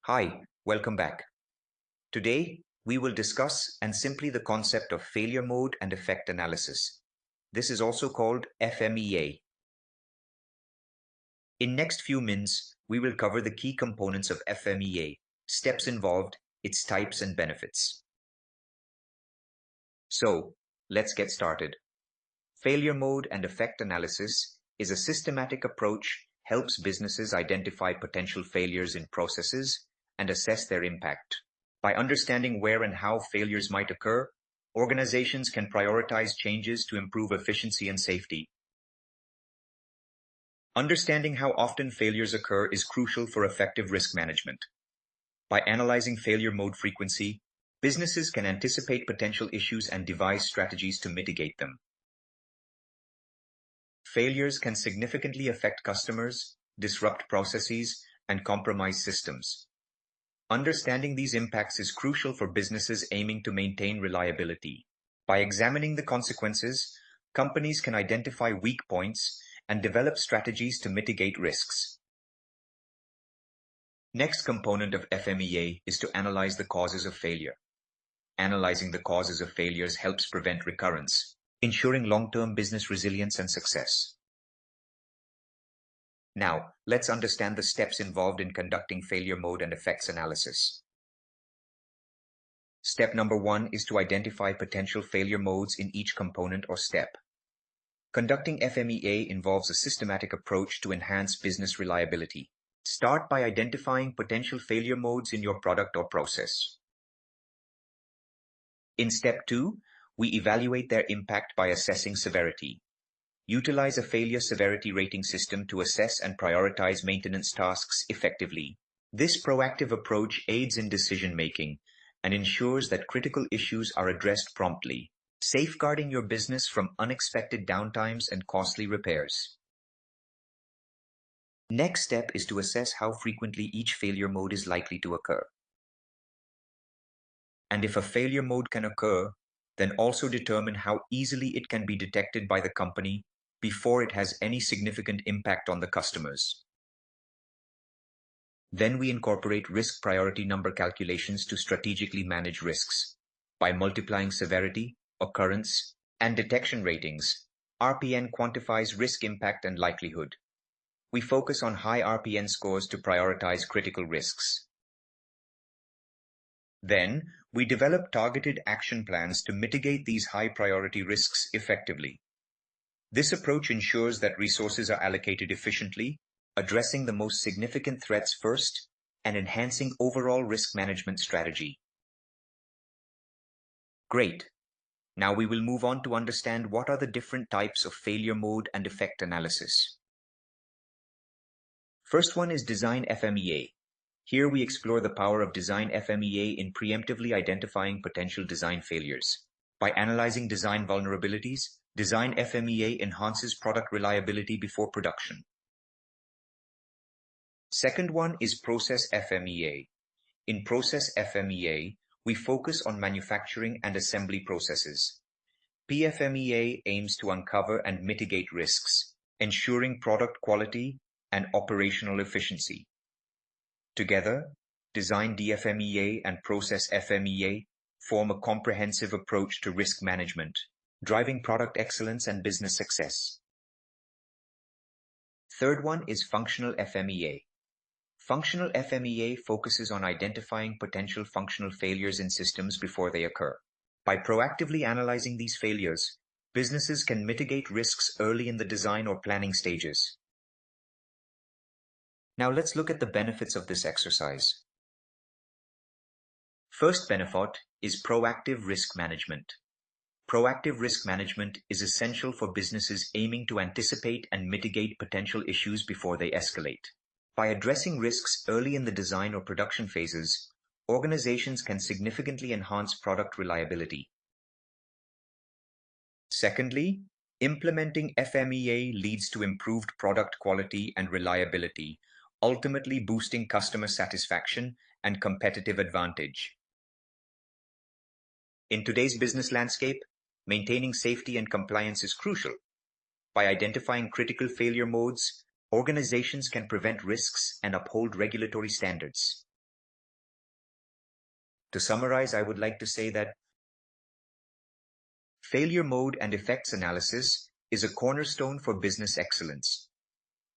Hi, welcome back. Today, we will discuss and simply the concept of failure mode and effect analysis. This is also called FMEA. In next few minutes, we will cover the key components of FMEA, steps involved, its types and benefits. So, let's get started. Failure mode and effect analysis is a systematic approach helps businesses identify potential failures in processes and assess their impact. By understanding where and how failures might occur, organizations can prioritize changes to improve efficiency and safety. Understanding how often failures occur is crucial for effective risk management. By analyzing failure mode frequency, businesses can anticipate potential issues and devise strategies to mitigate them. Failures can significantly affect customers, disrupt processes, and compromise systems. Understanding these impacts is crucial for businesses aiming to maintain reliability. By examining the consequences, companies can identify weak points and develop strategies to mitigate risks. Next component of FMEA is to analyze the causes of failure. Analyzing the causes of failures helps prevent recurrence, ensuring long-term business resilience and success. Now, let's understand the steps involved in conducting failure mode and effects analysis. Step number 1 is to identify potential failure modes in each component or step. Conducting FMEA involves a systematic approach to enhance business reliability. Start by identifying potential failure modes in your product or process. In step 2, we evaluate their impact by assessing severity. Utilize a failure severity rating system to assess and prioritize maintenance tasks effectively. This proactive approach aids in decision-making and ensures that critical issues are addressed promptly, safeguarding your business from unexpected downtimes and costly repairs. Next step is to assess how frequently each failure mode is likely to occur. And if a failure mode can occur, then also determine how easily it can be detected by the company before it has any significant impact on the customers. Then we incorporate risk priority number calculations to strategically manage risks. By multiplying severity, occurrence, and detection ratings, RPN quantifies risk impact and likelihood. We focus on high RPN scores to prioritize critical risks. Then, we develop targeted action plans to mitigate these high-priority risks effectively. This approach ensures that resources are allocated efficiently, addressing the most significant threats first, and enhancing overall risk management strategy. Great. Now we will move on to understand what are the different types of failure mode and effect analysis. First one is Design FMEA. Here we explore the power of Design FMEA in preemptively identifying potential design failures. By analyzing design vulnerabilities, Design FMEA enhances product reliability before production. Second one is Process FMEA. In Process FMEA, we focus on manufacturing and assembly processes. PFMEA aims to uncover and mitigate risks, ensuring product quality and operational efficiency. Together, Design DFMEA and Process FMEA form a comprehensive approach to risk management, driving product excellence and business success. Third one is Functional FMEA. Functional FMEA focuses on identifying potential functional failures in systems before they occur. By proactively analyzing these failures, businesses can mitigate risks early in the design or planning stages. Now let's look at the benefits of this exercise. First benefit is proactive risk management. Proactive risk management is essential for businesses aiming to anticipate and mitigate potential issues before they escalate. By addressing risks early in the design or production phases, organizations can significantly enhance product reliability. Secondly, implementing FMEA leads to improved product quality and reliability, ultimately boosting customer satisfaction and competitive advantage. In today's business landscape, maintaining safety and compliance is crucial. By identifying critical failure modes, organizations can prevent risks and uphold regulatory standards. To summarize, I would like to say that failure mode and effects analysis is a cornerstone for business excellence.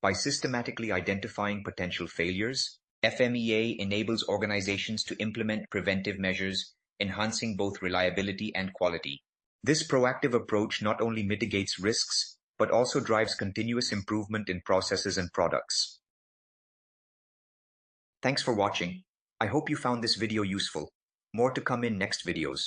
By systematically identifying potential failures, FMEA enables organizations to implement preventive measures, enhancing both reliability and quality. This proactive approach not only mitigates risks, but also drives continuous improvement in processes and products. Thanks for watching. I hope you found this video useful. More to come in next videos.